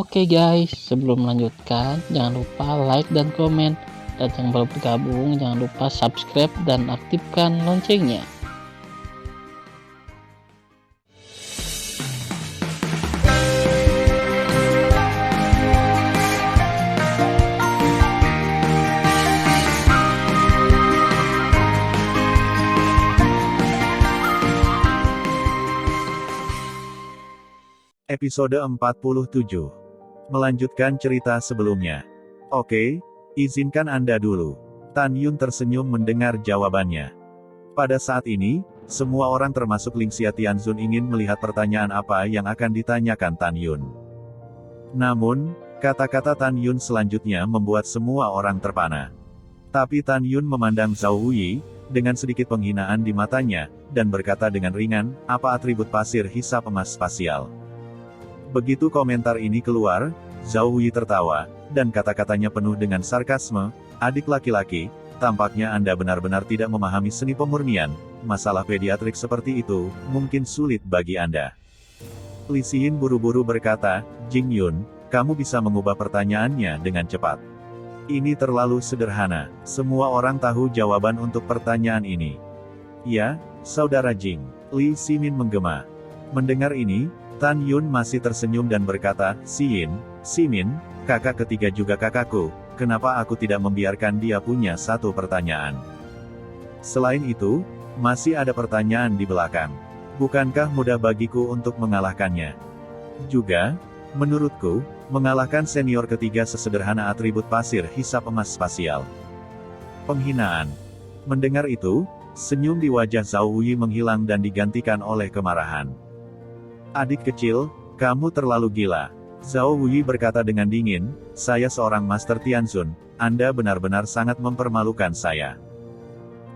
Oke guys, sebelum melanjutkan, jangan lupa like dan komen. Dan yang baru bergabung, jangan lupa subscribe dan aktifkan loncengnya. Episode 47. Melanjutkan cerita sebelumnya. Oke, izinkan Anda dulu. Tan Yun tersenyum mendengar jawabannya. Pada saat ini, semua orang termasuk Lingxia Tianzun ingin melihat pertanyaan apa yang akan ditanyakan Tan Yun. Namun, kata-kata Tan Yun selanjutnya membuat semua orang terpana. Tapi Tan Yun memandang Zhao Wuyi, dengan sedikit penghinaan di matanya, dan berkata dengan ringan, apa atribut pasir hisap emas spasial? Begitu komentar ini keluar, Zhao Wuyi tertawa, dan kata-katanya penuh dengan sarkasme, adik laki-laki, tampaknya Anda benar-benar tidak memahami seni pemurnian, masalah pediatrik seperti itu, mungkin sulit bagi Anda. Li Xin buru-buru berkata, Jing Yun, kamu bisa mengubah pertanyaannya dengan cepat. Ini terlalu sederhana, semua orang tahu jawaban untuk pertanyaan ini. Ya, saudara Jing, Li Ximin menggema. Mendengar ini, Tan Yun masih tersenyum dan berkata, Ximin, kakak ketiga juga kakakku, kenapa aku tidak membiarkan dia punya satu pertanyaan? Selain itu, masih ada pertanyaan di belakang. Bukankah mudah bagiku untuk mengalahkannya? Juga, menurutku, mengalahkan senior ketiga sesederhana atribut pasir hisap emas spasial. Penghinaan. Mendengar itu, senyum di wajah Zhao Wuyi menghilang dan digantikan oleh kemarahan. Adik kecil, kamu terlalu gila. Zhao Wuyi berkata dengan dingin, saya seorang Master Tianzun, Anda benar-benar sangat mempermalukan saya.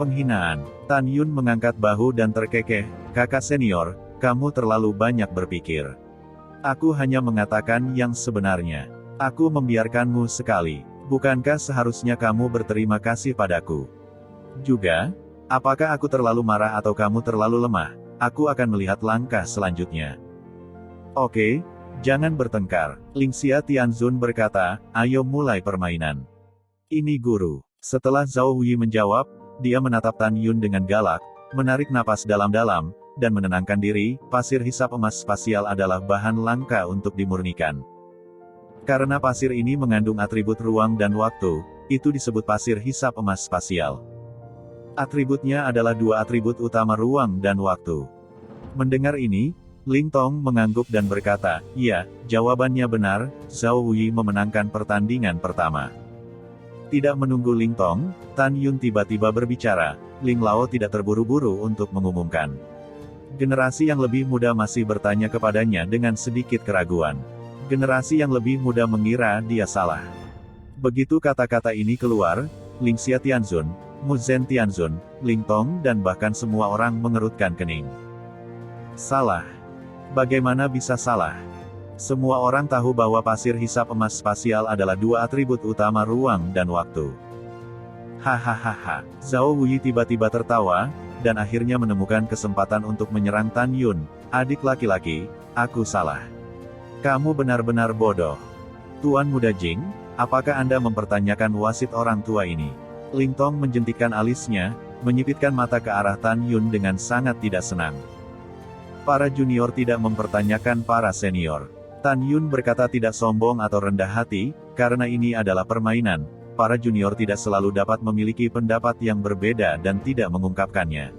Penghinaan. Tan Yun mengangkat bahu dan terkekeh, kakak senior, kamu terlalu banyak berpikir. Aku hanya mengatakan yang sebenarnya. Aku membiarkanmu sekali. Bukankah seharusnya kamu berterima kasih padaku? Juga, apakah aku terlalu marah atau kamu terlalu lemah? Aku akan melihat langkah selanjutnya. Oke, jangan bertengkar. Lingxia Tianzun berkata, ayo mulai permainan. Ini guru. Setelah Zhao Wuyi menjawab, dia menatap Tan Yun dengan galak, menarik napas dalam-dalam, dan menenangkan diri, pasir hisap emas spasial adalah bahan langka untuk dimurnikan. Karena pasir ini mengandung atribut ruang dan waktu, itu disebut pasir hisap emas spasial. Atributnya adalah dua atribut utama ruang dan waktu. Mendengar ini, Ling Tong mengangguk dan berkata, iya, jawabannya benar, Zhao Wuyi memenangkan pertandingan pertama. Tidak menunggu Ling Tong, Tan Yun tiba-tiba berbicara, Ling Lao tidak terburu-buru untuk mengumumkan. Generasi yang lebih muda masih bertanya kepadanya dengan sedikit keraguan. Generasi yang lebih muda mengira dia salah. Begitu kata-kata ini keluar, Lingxia Tianzun, Mu Zhen Tianzun, Ling Tong dan bahkan semua orang mengerutkan kening. Salah. Bagaimana bisa salah? Semua orang tahu bahwa pasir hisap emas spasial adalah dua atribut utama ruang dan waktu. Hahaha. Zhao Wuyi tiba-tiba tertawa, dan akhirnya menemukan kesempatan untuk menyerang Tan Yun. Adik laki-laki, aku salah. Kamu benar-benar bodoh. Tuan Muda Jing, apakah Anda mempertanyakan wasit orang tua ini? Ling Tong menjentikkan alisnya, menyipitkan mata ke arah Tan Yun dengan sangat tidak senang. Para junior tidak mempertanyakan para senior. Tan Yun berkata tidak sombong atau rendah hati, karena ini adalah permainan, para junior tidak selalu dapat memiliki pendapat yang berbeda dan tidak mengungkapkannya.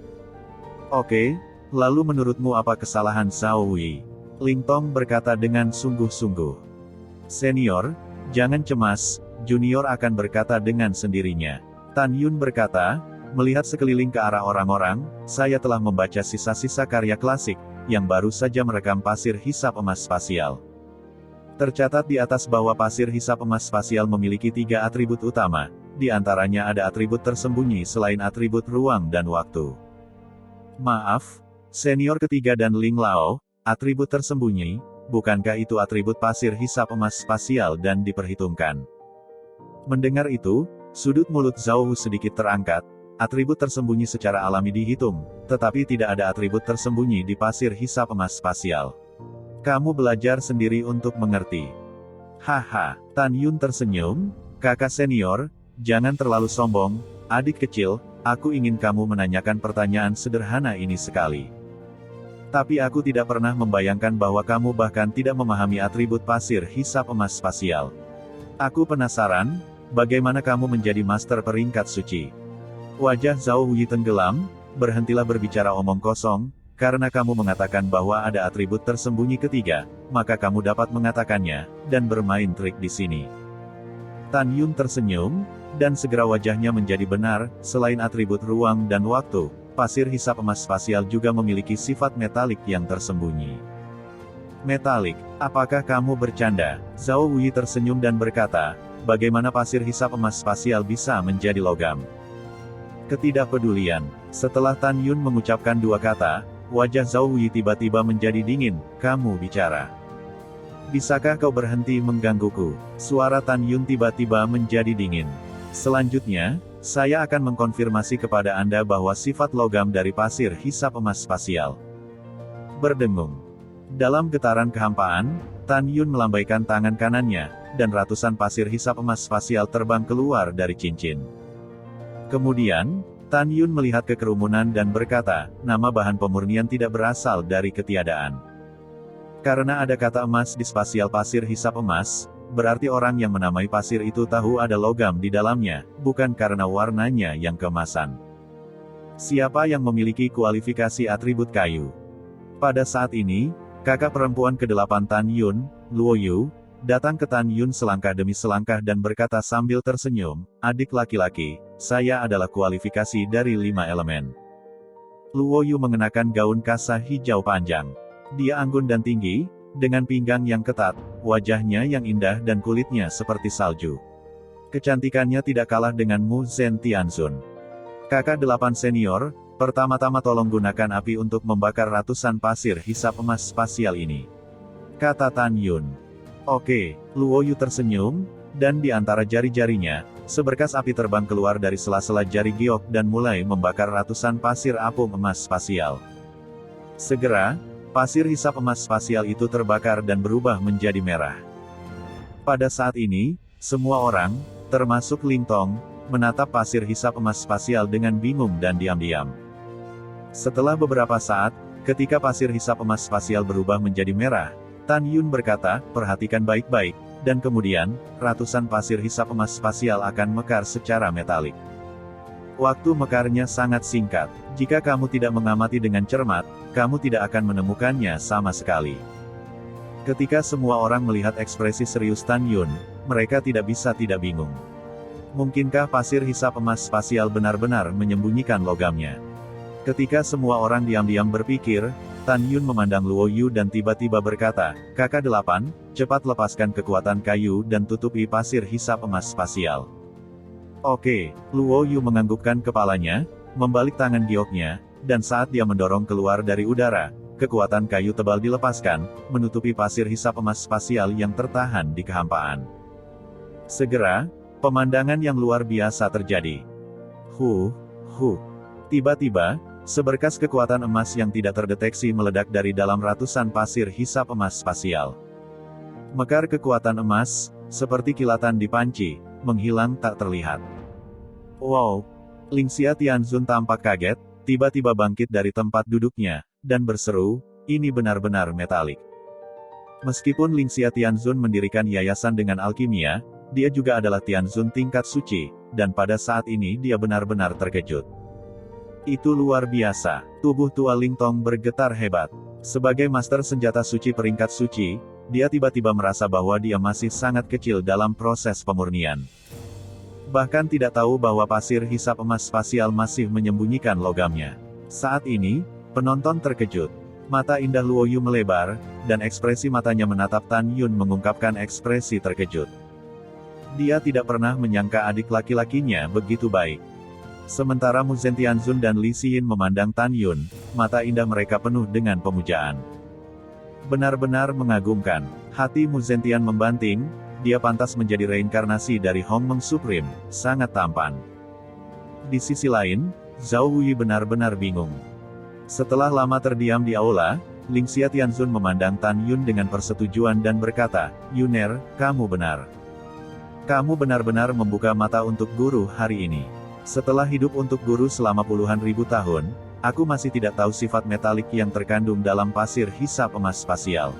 Oke, lalu menurutmu apa kesalahan Zhao Wuyi? Ling Tong berkata dengan sungguh-sungguh. Senior, jangan cemas, junior akan berkata dengan sendirinya. Tan Yun berkata, melihat sekeliling ke arah orang-orang, saya telah membaca sisa-sisa karya klasik, yang baru saja merekam pasir hisap emas spasial. Tercatat di atas bahwa pasir hisap emas spasial memiliki tiga atribut utama, di antaranya ada atribut tersembunyi selain atribut ruang dan waktu. Maaf, senior ketiga dan Ling Lao, atribut tersembunyi, bukankah itu atribut pasir hisap emas spasial dan diperhitungkan? Mendengar itu, sudut mulut Zhao Wu sedikit terangkat, atribut tersembunyi secara alami dihitung, tetapi tidak ada atribut tersembunyi di pasir hisap emas spasial. Kamu belajar sendiri untuk mengerti. Haha, Tan Yun tersenyum, kakak senior, jangan terlalu sombong, adik kecil, aku ingin kamu menanyakan pertanyaan sederhana ini sekali. Tapi aku tidak pernah membayangkan bahwa kamu bahkan tidak memahami atribut pasir hisap emas spasial. Aku penasaran, bagaimana kamu menjadi master peringkat suci? Wajah Zhao Wuyi tenggelam, berhentilah berbicara omong kosong, karena kamu mengatakan bahwa ada atribut tersembunyi ketiga, maka kamu dapat mengatakannya, dan bermain trik di sini. Tan Yun tersenyum, dan segera wajahnya menjadi benar, selain atribut ruang dan waktu, pasir hisap emas spasial juga memiliki sifat metalik yang tersembunyi. Metalik, apakah kamu bercanda? Zhao Wuyi tersenyum dan berkata, bagaimana pasir hisap emas spasial bisa menjadi logam? Ketidakpedulian. Setelah Tan Yun mengucapkan dua kata, wajah Zhao Wuyi tiba-tiba menjadi dingin. Kamu bicara. Bisakah kau berhenti menggangguku? Suara Tan Yun tiba-tiba menjadi dingin. Selanjutnya, saya akan mengkonfirmasi kepada Anda bahwa sifat logam dari pasir hisap emas spasial. Berdengung. Dalam getaran kehampaan, Tan Yun melambaikan tangan kanannya, dan ratusan pasir hisap emas spasial terbang keluar dari cincin. Kemudian, Tan Yun melihat ke kerumunan dan berkata, nama bahan pemurnian tidak berasal dari ketiadaan. Karena ada kata emas di spasial pasir hisap emas, berarti orang yang menamai pasir itu tahu ada logam di dalamnya, bukan karena warnanya yang keemasan. Siapa yang memiliki kualifikasi atribut kayu? Pada saat ini, kakak perempuan ke-8 Tan Yun, Luo Yu, datang ke Tan Yun selangkah demi selangkah dan berkata sambil tersenyum, adik laki-laki, saya adalah kualifikasi dari 5 elemen. Luo Yu mengenakan gaun kasa hijau panjang. Dia anggun dan tinggi, dengan pinggang yang ketat, wajahnya yang indah dan kulitnya seperti salju. Kecantikannya tidak kalah dengan Mu Zhen Tianzun. Kakak 8 senior, pertama-tama tolong gunakan api untuk membakar ratusan pasir hisap emas spasial ini. Kata Tan Yun. Oke, Luo Yu tersenyum, dan di antara jari-jarinya, seberkas api terbang keluar dari sela-sela jari giok dan mulai membakar ratusan pasir apung emas spasial. Segera, pasir hisap emas spasial itu terbakar dan berubah menjadi merah. Pada saat ini, semua orang, termasuk Ling Tong, menatap pasir hisap emas spasial dengan bingung dan diam-diam. Setelah beberapa saat, ketika pasir hisap emas spasial berubah menjadi merah, Tan Yun berkata, perhatikan baik-baik, dan kemudian, ratusan pasir hisap emas spasial akan mekar secara metalik. Waktu mekarnya sangat singkat. Jika kamu tidak mengamati dengan cermat, kamu tidak akan menemukannya sama sekali. Ketika semua orang melihat ekspresi serius Tan Yun, mereka tidak bisa tidak bingung. Mungkinkah pasir hisap emas spasial benar-benar menyembunyikan logamnya? Ketika semua orang diam-diam berpikir, Tan Yun memandang Luo Yu dan tiba-tiba berkata, kakak 8, cepat lepaskan kekuatan kayu dan tutupi pasir hisap emas spasial. Oke, Luo Yu menganggukkan kepalanya, membalik tangan gioknya, dan saat dia mendorong keluar dari udara, kekuatan kayu tebal dilepaskan, menutupi pasir hisap emas spasial yang tertahan di kehampaan. Segera, pemandangan yang luar biasa terjadi. Tiba-tiba, seberkas kekuatan emas yang tidak terdeteksi meledak dari dalam ratusan pasir hisap emas spasial. Mekar kekuatan emas, seperti kilatan di panci, menghilang tak terlihat. Wow! Lingxia Tianzun tampak kaget, tiba-tiba bangkit dari tempat duduknya, dan berseru, ini benar-benar metalik. Meskipun Lingxia Tianzun mendirikan yayasan dengan alkimia, dia juga adalah Tianzun tingkat suci, dan pada saat ini dia benar-benar terkejut. Itu luar biasa. Tubuh tua Ling Tong bergetar hebat. Sebagai master senjata suci peringkat suci, dia tiba-tiba merasa bahwa dia masih sangat kecil dalam proses pemurnian. Bahkan tidak tahu bahwa pasir hisap emas spasial masih menyembunyikan logamnya. Saat ini, penonton terkejut. Mata indah Luo Yu melebar, dan ekspresi matanya menatap Tan Yun mengungkapkan ekspresi terkejut. Dia tidak pernah menyangka adik laki-lakinya begitu baik. Sementara Mu Zhen Tianzun dan Li Xiyin memandang Tan Yun, mata indah mereka penuh dengan pemujaan. Benar-benar mengagumkan. Hati Mu Zhen Tian membanting, dia pantas menjadi reinkarnasi dari Hong Meng Supreme, sangat tampan. Di sisi lain, Zhao Wuyi benar-benar bingung. Setelah lama terdiam di aula, Lingxia Tianzun memandang Tan Yun dengan persetujuan dan berkata, "Yuner, kamu benar. Kamu benar-benar membuka mata untuk guru hari ini. Setelah hidup untuk guru selama puluhan ribu tahun, aku masih tidak tahu sifat metalik yang terkandung dalam pasir hisap emas spasial."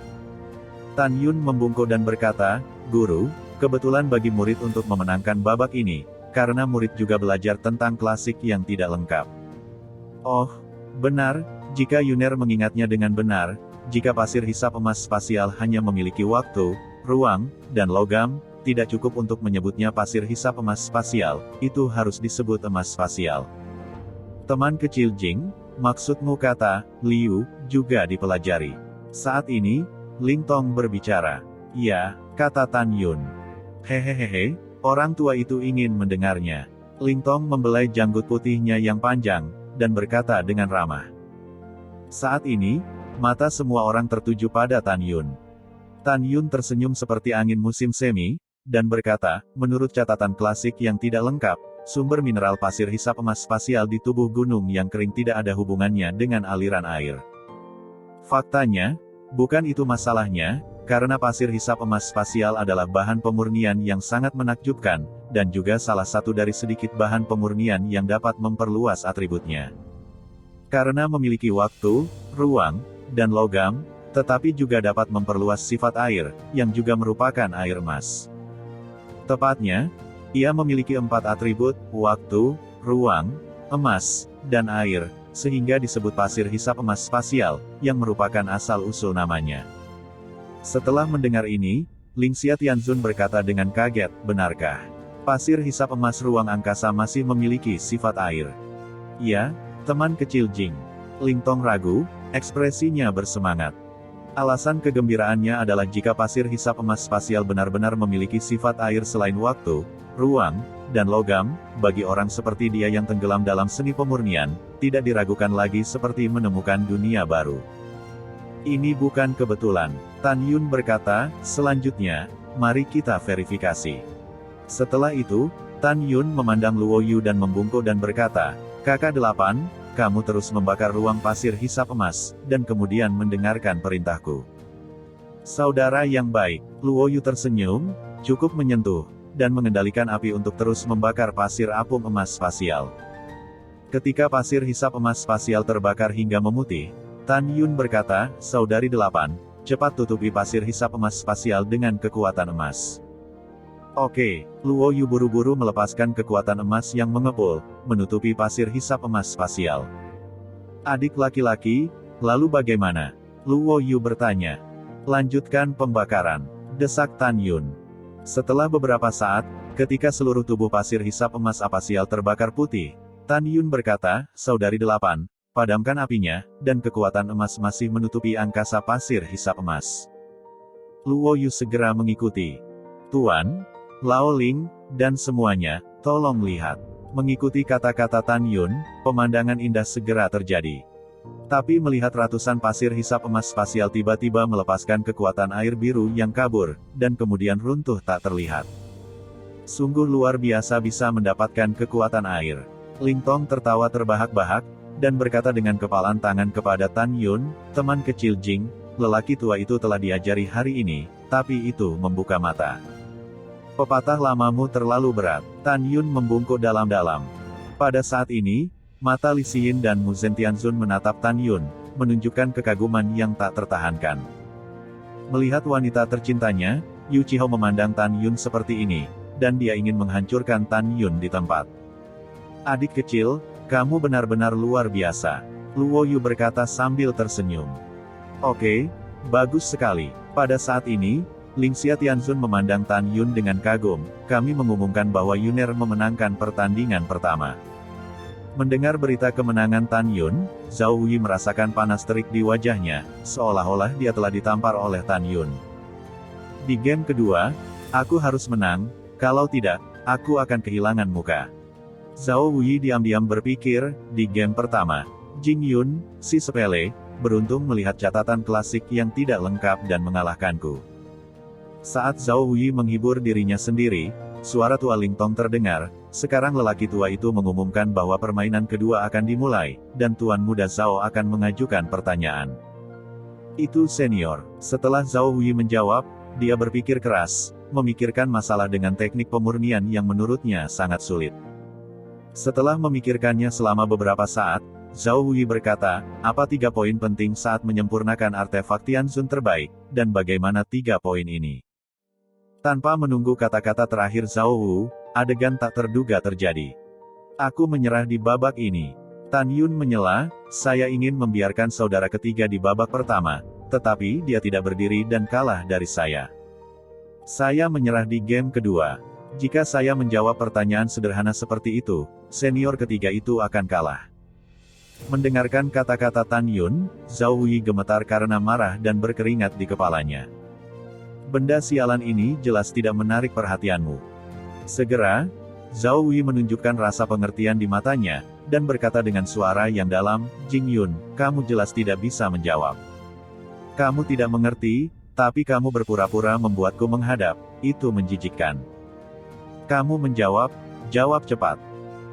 Tan Yun membungkuk dan berkata, "Guru, kebetulan bagi murid untuk memenangkan babak ini, karena murid juga belajar tentang klasik yang tidak lengkap." "Oh, benar, jika Yuner mengingatnya dengan benar, jika pasir hisap emas spasial hanya memiliki waktu, ruang, dan logam, tidak cukup untuk menyebutnya pasir hisap emas spasial, itu harus disebut emas spasial." "Teman kecil Jing, maksudmu kata, Liu, juga dipelajari." Saat ini, Ling Tong berbicara. "Ya," kata Tan Yun. "Hehehehe, orang tua itu ingin mendengarnya." Ling Tong membelai janggut putihnya yang panjang, dan berkata dengan ramah. Saat ini, mata semua orang tertuju pada Tan Yun. Tan Yun tersenyum seperti angin musim semi, dan berkata, "Menurut catatan klasik yang tidak lengkap, sumber mineral pasir hisap emas spasial di tubuh gunung yang kering tidak ada hubungannya dengan aliran air. Faktanya, bukan itu masalahnya, karena pasir hisap emas spasial adalah bahan pemurnian yang sangat menakjubkan, dan juga salah satu dari sedikit bahan pemurnian yang dapat memperluas atributnya. Karena memiliki waktu, ruang, dan logam, tetapi juga dapat memperluas sifat air, yang juga merupakan air emas. Tepatnya, ia memiliki 4 atribut, waktu, ruang, emas, dan air, sehingga disebut pasir hisap emas spasial, yang merupakan asal-usul namanya." Setelah mendengar ini, Lingxia Tianzun berkata dengan kaget, "Benarkah pasir hisap emas ruang angkasa masih memiliki sifat air?" "Ya, teman kecil Jing." Ling Tong ragu, ekspresinya bersemangat. Alasan kegembiraannya adalah jika pasir hisap emas spasial benar-benar memiliki sifat air selain waktu, ruang, dan logam, bagi orang seperti dia yang tenggelam dalam seni pemurnian, tidak diragukan lagi seperti menemukan dunia baru. "Ini bukan kebetulan," Tan Yun berkata. "Selanjutnya, mari kita verifikasi." Setelah itu, Tan Yun memandang Luo Yu dan membungkuk dan berkata, "Kakak 8, kamu terus membakar ruang pasir hisap emas, dan kemudian mendengarkan perintahku." "Saudara yang baik." Luo Yu tersenyum, cukup menyentuh, dan mengendalikan api untuk terus membakar pasir apung emas spasial. Ketika pasir hisap emas spasial terbakar hingga memutih, Tan Yun berkata, "Saudari 8, cepat tutupi pasir hisap emas spasial dengan kekuatan emas." "Oke." Luo Yu buru-buru melepaskan kekuatan emas yang mengepul, menutupi pasir hisap emas spasial. "Adik laki-laki, lalu bagaimana?" Luo Yu bertanya. "Lanjutkan pembakaran," desak Tan Yun. Setelah beberapa saat, ketika seluruh tubuh pasir hisap emas spasial terbakar putih, Tan Yun berkata, "Saudari 8, padamkan apinya, dan kekuatan emas masih menutupi angkasa pasir hisap emas." Luo Yu segera mengikuti. "Tuan, Lao Ling, dan semuanya, tolong lihat." Mengikuti kata-kata Tan Yun, pemandangan indah segera terjadi. Tapi melihat ratusan pasir hisap emas spasial tiba-tiba melepaskan kekuatan air biru yang kabur, dan kemudian runtuh tak terlihat. Sungguh luar biasa bisa mendapatkan kekuatan air. Ling Tong tertawa terbahak-bahak, dan berkata dengan kepalan tangan kepada Tan Yun, "Teman kecil Jing, lelaki tua itu telah diajari hari ini, tapi itu membuka mata. Pepatah lamamu terlalu berat." Tan Yun membungkuk dalam-dalam. Pada saat ini, mata Li Xiyin dan Mu Zentianzun menatap Tan Yun, menunjukkan kekaguman yang tak tertahankan. Melihat wanita tercintanya, Yu Chiho memandang Tan Yun seperti ini, dan dia ingin menghancurkan Tan Yun di tempat. "Adik kecil, kamu benar-benar luar biasa," Luo Yu berkata sambil tersenyum. "Oke, bagus sekali." Pada saat ini, Lingxia Tianzun memandang Tan Yun dengan kagum. "Kami mengumumkan bahwa Yuner memenangkan pertandingan pertama." Mendengar berita kemenangan Tan Yun, Zhao Wuyi merasakan panas terik di wajahnya, seolah-olah dia telah ditampar oleh Tan Yun. "Di game kedua, aku harus menang, kalau tidak, aku akan kehilangan muka." Zhao Wuyi diam-diam berpikir, di game pertama, Jing Yun, si sepele, beruntung melihat catatan klasik yang tidak lengkap dan mengalahkanku. Saat Zhao Wuyi menghibur dirinya sendiri, suara tua Ling Tong terdengar. Sekarang lelaki tua itu mengumumkan bahwa permainan kedua akan dimulai, dan Tuan Muda Zhao akan mengajukan pertanyaan. Itu senior. Setelah Zhao Wei menjawab, dia berpikir keras, memikirkan masalah dengan teknik pemurnian yang menurutnya sangat sulit. Setelah memikirkannya selama beberapa saat, Zhao Wei berkata, apa 3 poin penting saat menyempurnakan artefak Tianzun terbaik, dan bagaimana 3 poin ini? Tanpa menunggu kata-kata terakhir Zhao Wu, adegan tak terduga terjadi. Aku menyerah di babak ini. Tan Yun menyela, saya ingin membiarkan saudara ketiga di babak pertama, tetapi dia tidak berdiri dan kalah dari saya. Saya menyerah di game kedua. Jika saya menjawab pertanyaan sederhana seperti itu, senior ketiga itu akan kalah. Mendengarkan kata-kata Tan Yun, Zhao Wei gemetar karena marah dan berkeringat di kepalanya. Benda sialan ini jelas tidak menarik perhatianmu. Segera, Zhao Wei menunjukkan rasa pengertian di matanya, dan berkata dengan suara yang dalam, Jing Yun, kamu jelas tidak bisa menjawab. Kamu tidak mengerti, tapi kamu berpura-pura membuatku menghadap, itu menjijikkan. Kamu menjawab, jawab cepat.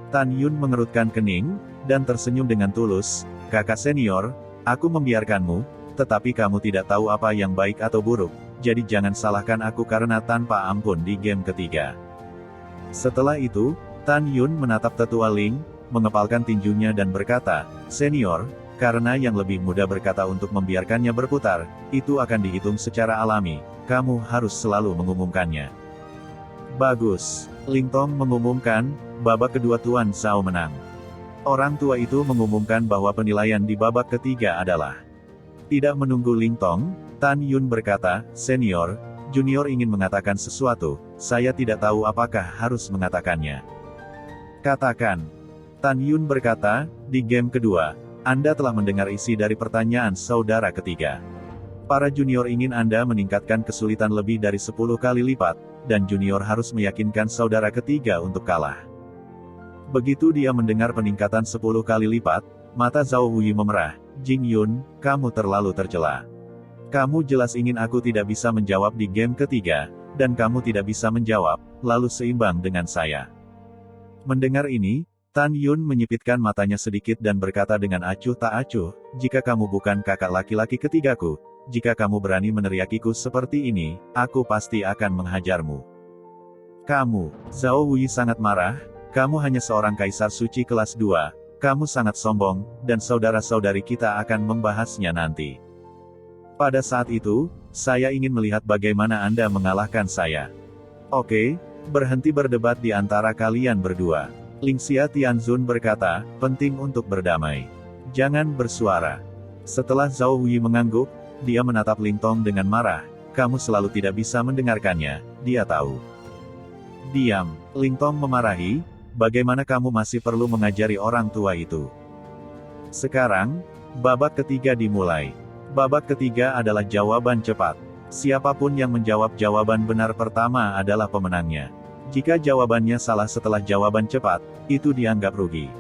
Tan Yun mengerutkan kening, dan tersenyum dengan tulus, kakak senior, aku membiarkanmu, tetapi kamu tidak tahu apa yang baik atau buruk, jadi jangan salahkan aku karena tanpa ampun di game ketiga. Setelah itu, Tan Yun menatap tetua Ling, mengepalkan tinjunya dan berkata, senior, karena yang lebih mudah berkata untuk membiarkannya berputar, itu akan dihitung secara alami, kamu harus selalu mengumumkannya. Bagus. Ling Tong mengumumkan, babak kedua Tuan Zhao menang. Orang tua itu mengumumkan bahwa penilaian di babak ketiga adalah. Tidak menunggu Ling Tong, Tan Yun berkata, senior, junior ingin mengatakan sesuatu, saya tidak tahu apakah harus mengatakannya. Katakan. Tan Yun berkata, di game kedua, Anda telah mendengar isi dari pertanyaan saudara ketiga. Para junior ingin Anda meningkatkan kesulitan lebih dari 10 kali lipat, dan junior harus meyakinkan saudara ketiga untuk kalah. Begitu dia mendengar peningkatan 10 kali lipat, mata Zhao Wei memerah, Jing Yun, kamu terlalu tercela. Kamu jelas ingin aku tidak bisa menjawab di game ketiga, dan kamu tidak bisa menjawab, lalu seimbang dengan saya. Mendengar ini, Tan Yun menyipitkan matanya sedikit dan berkata dengan acuh tak acuh, jika kamu bukan kakak laki-laki ketigaku, jika kamu berani meneriakiku seperti ini, aku pasti akan menghajarmu. Kamu, Zhao Wei sangat marah, kamu hanya seorang kaisar suci kelas 2, kamu sangat sombong, dan saudara-saudari kita akan membahasnya nanti. Pada saat itu, saya ingin melihat bagaimana Anda mengalahkan saya. Oke, berhenti berdebat di antara kalian berdua. Lingxia Tianzun berkata, penting untuk berdamai. Jangan bersuara. Setelah Zhao Wei mengangguk, dia menatap Ling Tong dengan marah, kamu selalu tidak bisa mendengarkannya, dia tahu. Diam, Ling Tong memarahi, bagaimana kamu masih perlu mengajari orang tua itu? Sekarang, babak ketiga dimulai. Babak ketiga adalah jawaban cepat. Siapapun yang menjawab jawaban benar pertama adalah pemenangnya. Jika jawabannya salah setelah jawaban cepat, itu dianggap rugi.